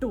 2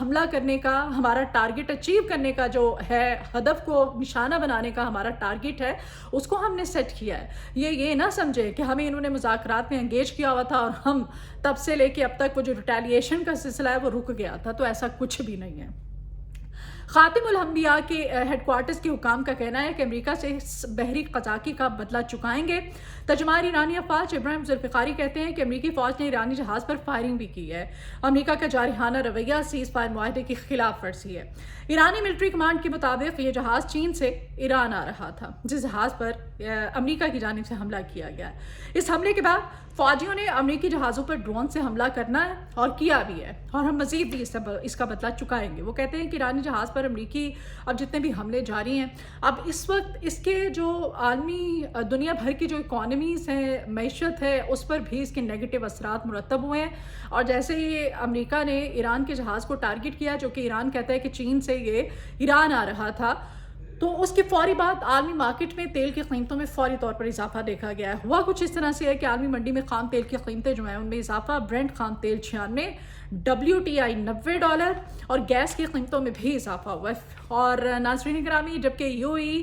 حملہ کرنے کا ہمارا ٹارگٹ اچیو کرنے کا جو ہے، ہدف کو نشانہ بنانے کا ہمارا ٹارگٹ ہے، اس کو ہم نے سیٹ کیا ہے۔ یہ نہ سمجھے کہ ہمیں انہوں نے مذاکرات میں انگیج کیا ہوا تھا اور ہم تب سے لے کے اب تک وہ جو ریٹیلیشن کا سلسلہ ہے وہ رک گیا تھا، تو ایسا کچھ بھی نہیں ہے۔ خاتم الانبیاء کے ہیڈ کوارٹرز کے حکام کا کہنا ہے کہ امریکہ سے بحری قزاقی کا بدلہ چکائیں گے۔ ترجمان ایرانی افواج ابراہیم ذوالفقاری کہتے ہیں کہ امریکی فوج نے ایرانی جہاز پر فائرنگ بھی کی ہے۔ امریکہ کا جارحانہ رویہ سیز فائر معاہدے کی خلاف ورزی ہے۔ ایرانی ملٹری کمانڈ کے مطابق یہ جہاز چین سے ایران آ رہا تھا، جس جہاز پر امریکہ کی جانب سے حملہ کیا گیا ہے۔ اس حملے کے بعد فوجیوں نے امریکی جہازوں پر ڈرون سے حملہ کرنا ہے اور کیا بھی ہے، اور ہم مزید بھی اس کا بدلہ چکائیں گے۔ وہ کہتے ہیں کہ ایرانی جہاز پر امریکی اب جتنے بھی حملے جاری ہیں، اب اس وقت اس کے جو عالمی دنیا بھر کی جو اکانومیز ہیں، معیشت ہے، اس پر بھی اس کے نیگیٹو اثرات مرتب ہوئے ہیں۔ اور جیسے ہی امریکہ نے ایران کے جہاز کو ٹارگٹ کیا، جو کہ ایران کہتا ہے کہ چین سے یہ ایران آ رہا تھا، تو اس کے فوری بعد عالمی مارکیٹ میں تیل کی قیمتوں میں فوری طور پر اضافہ دیکھا گیا ہے۔ ہوا کچھ اس طرح سے ہے کہ عالمی منڈی میں خام تیل کی قیمتیں جو ہیں ان میں اضافہ، برنٹ خام تیل 96، WTI $90 اور گیس کی قیمتوں میں بھی اضافہ ہوا ہے۔ اور ناظرین گرامی، جبکہ UAE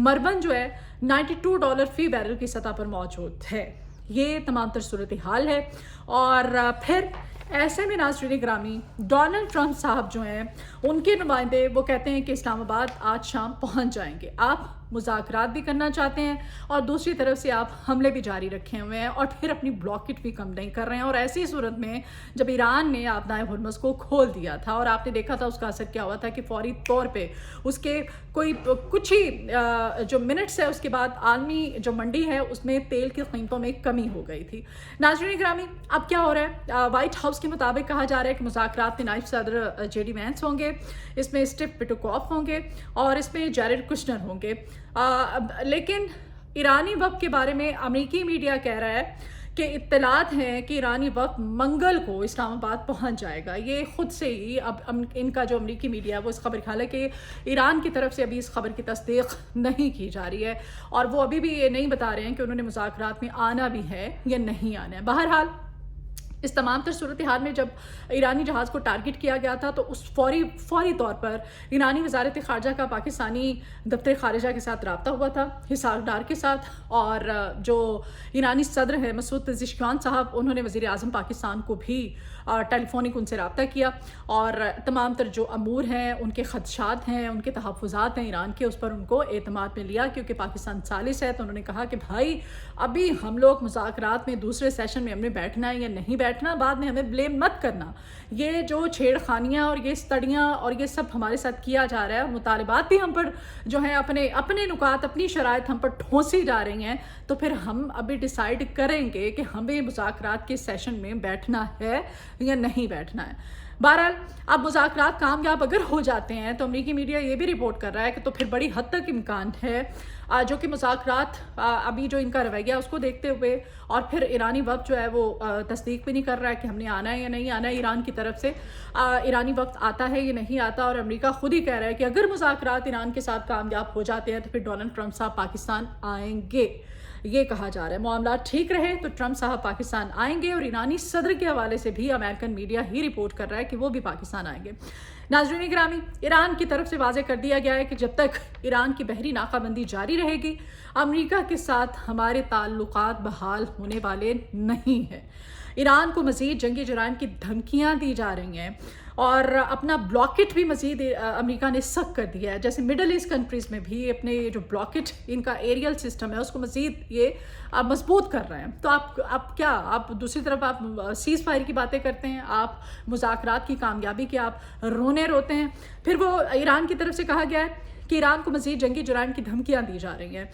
مربن جو ہے $92 فی بیرل کی سطح پر موجود ہے۔ یہ تمام تر صورتحال ہے۔ اور پھر ایسے میں ناظرین گرامی، ڈونلڈ ٹرمپ صاحب جو ہیں، ان کے نمائندے وہ کہتے ہیں کہ اسلام آباد آج شام پہنچ جائیں گے۔ آپ مذاکرات بھی کرنا چاہتے ہیں اور دوسری طرف سے آپ حملے بھی جاری رکھے ہوئے ہیں اور پھر اپنی بلاکٹ بھی کم نہیں کر رہے ہیں۔ اور ایسی صورت میں جب ایران نے آبنائے ہرمز کو کھول دیا تھا اور آپ نے دیکھا تھا اس کا اثر کیا ہوا تھا کہ فوری طور پہ اس کے کوئی کچھ ہی جو منٹس ہے اس کے بعد عالمی جو منڈی ہے اس میں تیل کی قیمتوں میں کمی ہو گئی تھی۔ ناظرین گرامی، اب کیا ہو رہا ہے؟ وائٹ ہاؤس کے مطابق کہا جا رہا ہے کہ مذاکرات میں نائب صدر JD وینس ہوں گے، اس میں اسٹیو پیٹوکوف ہوں گے اور اس میں جیرڈ کشنر ہوں گے۔ لیکن ایرانی وقت کے بارے میں امریکی میڈیا کہہ رہا ہے کہ اطلاعات ہیں کہ ایرانی وقت منگل کو اسلام آباد پہنچ جائے گا۔ یہ خود سے ہی اب ان کا جو امریکی میڈیا ہے وہ اس خبر کا ہے کہ ایران کی طرف سے ابھی اس خبر کی تصدیق نہیں کی جا رہی ہے اور وہ ابھی بھی یہ نہیں بتا رہے ہیں کہ انہوں نے مذاکرات میں آنا بھی ہے یا نہیں آنا ہے۔ بہرحال اس تمام تر صورتحال میں جب ایرانی جہاز کو ٹارگٹ کیا گیا تھا تو اس فوری طور پر ایرانی وزارت خارجہ کا پاکستانی دفتر خارجہ کے ساتھ رابطہ ہوا تھا، حسار ڈار کے ساتھ، اور جو ایرانی صدر ہے مسعود پزشکیان صاحب، انہوں نے وزیر اعظم پاکستان کو بھی ٹیلی فونک ان سے رابطہ کیا اور تمام تر جو امور ہیں، ان کے خدشات ہیں، ان کے تحفظات ہیں ایران کے، اس پر ان کو اعتماد میں لیا کیونکہ پاکستان ثالث ہے۔ تو انہوں نے کہا کہ بھائی ابھی ہم لوگ مذاکرات میں دوسرے سیشن میں ہم نے بیٹھنا ہے یا نہیں بیٹھنا، بعد میں ہمیں بلیم مت کرنا۔ یہ جو چھیڑ خانیاں اور یہ ستڑیاں اور یہ سب ہمارے ساتھ کیا جا رہا ہے، مطالبات بھی ہم پر جو ہیں اپنے نکات، اپنی شرائط ہم پر ٹھونسی جا رہی ہیں، تو پھر ہم ابھی ڈیسائیڈ کریں گے کہ ہمیں مذاکرات کے سیشن میں بیٹھنا ہے یا نہیں بیٹھنا ہے۔ بہرحال اب مذاکرات کامیاب اگر ہو جاتے ہیں تو امریکی میڈیا یہ بھی رپورٹ کر رہا ہے کہ تو پھر بڑی حد تک امکان ہے جو کہ مذاکرات ابھی جو ان کا رویہ اس کو دیکھتے ہوئے، اور پھر ایرانی وقت جو ہے وہ تصدیق بھی نہیں کر رہا ہے کہ ہم نے آنا ہے یا نہیں آنا ہے ایران کی طرف سے، ایرانی وقت آتا ہے یا نہیں آتا، اور امریکہ خود ہی کہہ رہا ہے کہ اگر مذاکرات ایران کے ساتھ کامیاب ہو جاتے ہیں تو پھر ڈونلڈ ٹرمپ صاحب پاکستان آئیں گے۔ یہ کہا جا رہا ہے معاملات ٹھیک رہے تو ٹرمپ صاحب پاکستان آئیں گے، اور ایرانی صدر کے حوالے سے بھی امریکن میڈیا ہی رپورٹ کر رہا ہے کہ وہ بھی پاکستان آئیں گے۔ ناظرین گرامی، ایران کی طرف سے واضح کر دیا گیا ہے کہ جب تک ایران کی بحری ناکہ بندی جاری رہے گی، امریکہ کے ساتھ ہمارے تعلقات بحال ہونے والے نہیں ہیں۔ ایران کو مزید جنگی جرائم کی دھمکیاں دی جا رہی ہیں اور اپنا بلاکٹ بھی مزید امریکہ نے سخت کر دیا ہے، جیسے مڈل ایسٹ کنٹریز میں بھی اپنے جو بلاکٹ ان کا ایریل سسٹم ہے اس کو مزید یہ مضبوط کر رہے ہیں۔ تو آپ دوسری طرف آپ سیز فائر کی باتیں کرتے ہیں، آپ مذاکرات کی کامیابی کے آپ روتے ہیں، پھر وہ ایران کی طرف سے کہا گیا ہے کہ ایران کو مزید جنگی جرائم کی دھمکیاں دی جا رہی ہیں،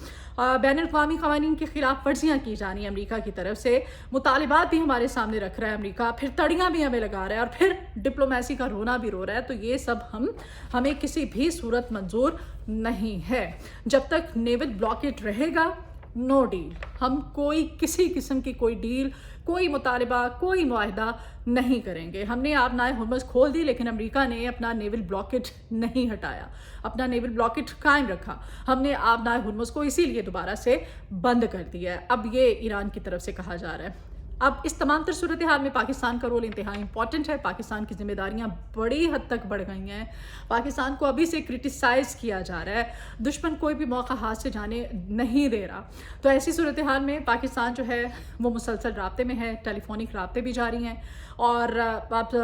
بین الاقوامی قوانین کی خلاف ورزیاں کی جا رہی ہیں امریکہ کی طرف سے، مطالبات بھی ہمارے سامنے رکھ رہا ہے امریکہ، پھر تڑیاں بھی ہمیں لگا رہا ہے اور پھر ڈپلومیسی کا رونا بھی رو رہا ہے۔ تو یہ سب ہمیں کسی بھی صورت منظور نہیں ہے۔ جب تک نیول بلاکٹ رہے گا، نو ڈیل، ہم کسی قسم کی کوئی ڈیل، کوئی مطالبہ، کوئی معاہدہ نہیں کریں گے۔ ہم نے آبنائے ہرمز کھول دی لیکن امریکہ نے اپنا نیول بلاکٹ نہیں ہٹایا، اپنا نیول بلاکٹ قائم رکھا۔ ہم نے آبنائے ہرمز کو اسی لیے دوبارہ سے بند کر دیا ہے۔ اب یہ ایران کی طرف سے کہا جا رہا ہے۔ اب اس تمام تر صورتحال میں پاکستان کا رول انتہائی امپورٹنٹ ہے. پاکستان کی ذمہ داریاں بڑی حد تک بڑھ گئی ہیں. پاکستان کو ابھی سے کرٹیسائز کیا جا رہا ہے. دشمن کوئی بھی موقع ہاتھ سے جانے نہیں دے رہا. تو ایسی صورتحال میں پاکستان جو ہے وہ مسلسل رابطے میں ہے. ٹیلی فونک رابطے بھی جاری ہیں. اور اب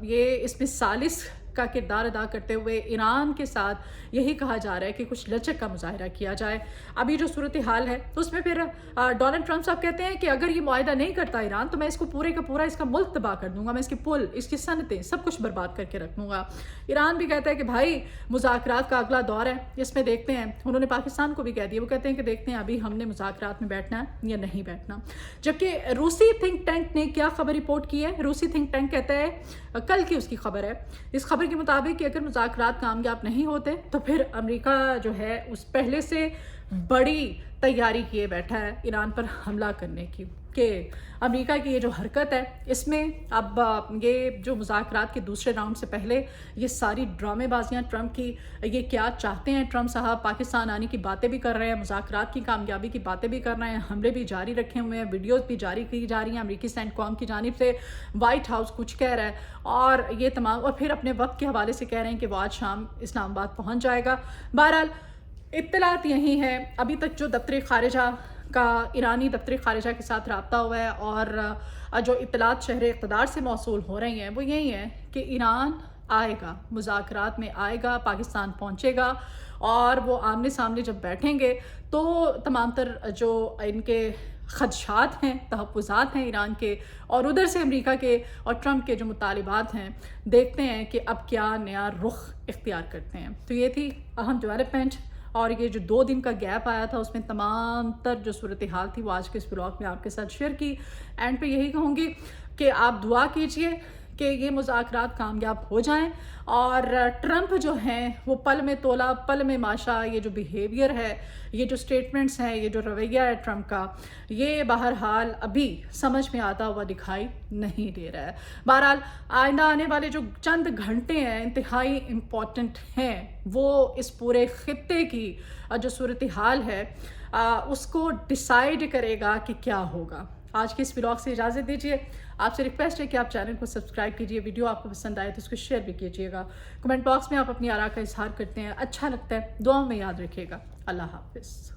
یہ اس میں ثالث کا کردار ادا کرتے ہوئے ایران کے ساتھ یہی کہا جا رہا ہے کہ کچھ لچک کا مظاہرہ کیا جائے. ابھی جو صورتحال ہے تو اس میں پھر ڈونلڈ ٹرمپ صاحب کہتے ہیں کہ اگر یہ معاہدہ نہیں کرتا ایران تو میں اس کو پورے کا پورا اس کا ملک تباہ کر دوں گا. میں اس کے پل، اس کی صنعتیں سب کچھ برباد کر کے رکھ دوں گا. ایران بھی کہتا ہے کہ بھائی مذاکرات کا اگلا دور ہے، اس میں دیکھتے ہیں. انہوں نے پاکستان کو بھی کہہ دیا، وہ کہتے ہیں کہ دیکھتے ہیں ابھی ہم نے مذاکرات میں بیٹھنا ہے یا نہیں بیٹھنا. جبکہ روسی تھنک ٹینک نے کیا خبر رپورٹ کی ہے؟ روسی تھنک ٹینک کہتا ہے، کل کی اس کی خبر ہے، اس خبر کے مطابق کہ اگر مذاکرات کامیاب نہیں ہوتے تو پھر امریکہ جو ہے اس پہلے سے بڑی تیاری کیے بیٹھا ہے ایران پر حملہ کرنے کی. کہ امریکہ کی یہ جو حرکت ہے اس میں اب یہ جو مذاکرات کے دوسرے راؤنڈ سے پہلے یہ ساری ڈرامے بازیاں ٹرمپ کی، یہ کیا چاہتے ہیں ٹرمپ صاحب؟ پاکستان آنے کی باتیں بھی کر رہے ہیں، مذاکرات کی کامیابی کی باتیں بھی کر رہے ہیں، حملے بھی جاری رکھے ہوئے ہیں، ویڈیوز بھی جاری کی جا رہی ہیں امریکی سینٹ کام کی جانب سے. وائٹ ہاؤس کچھ کہہ رہا ہے اور یہ تمام، اور پھر اپنے وقت کے حوالے سے کہہ رہے ہیں کہ وہ آج شام اسلام آباد پہنچ جائے گا. بہرحال اطلاعات یہی ہے. ابھی تک جو دفتر خارجہ کا ایرانی دفتر خارجہ کے ساتھ رابطہ ہوا ہے اور جو اطلاعات شہر اقتدار سے موصول ہو رہی ہیں وہ یہی ہیں کہ ایران آئے گا، مذاکرات میں آئے گا، پاکستان پہنچے گا اور وہ آمنے سامنے جب بیٹھیں گے تو تمام تر جو ان کے خدشات ہیں، تحفظات ہیں ایران کے اور ادھر سے امریکہ کے اور ٹرمپ کے جو مطالبات ہیں، دیکھتے ہیں کہ اب کیا نیا رخ اختیار کرتے ہیں. تو یہ تھی اہم ڈیولپمنٹ. اور یہ جو 2 دن کا گیپ آیا تھا اس میں تمام تر جو صورتحال تھی وہ آج کے اس بلاگ میں آپ کے ساتھ شیئر کی. اینڈ پہ یہی کہوں گی کہ آپ دعا کیجئے کہ یہ مذاکرات کامیاب ہو جائیں اور ٹرمپ جو ہیں وہ پل میں تولا پل میں ماشا، یہ جو بیہیویئر ہے، یہ جو سٹیٹمنٹس ہیں، یہ جو رویہ ہے ٹرمپ کا، یہ بہرحال ابھی سمجھ میں آتا ہوا دکھائی نہیں دے رہا ہے. بہرحال آئندہ آنے والے جو چند گھنٹے ہیں انتہائی امپورٹنٹ ہیں. وہ اس پورے خطے کی جو صورتحال ہے اس کو ڈیسائیڈ کرے گا کہ کیا ہوگا. آج کے اس ولاگ سے اجازت دیجیے. آپ سے ریکویسٹ ہے کہ آپ چینل کو سبسکرائب کیجیے. ویڈیو آپ کو پسند آئے تو اس کو شیئر بھی کیجیے گا. کمنٹ باکس میں آپ اپنی آراء کا اظہار کرتے ہیں، اچھا لگتا ہے. دعاؤں میں یاد رکھیے گا. اللہ حافظ.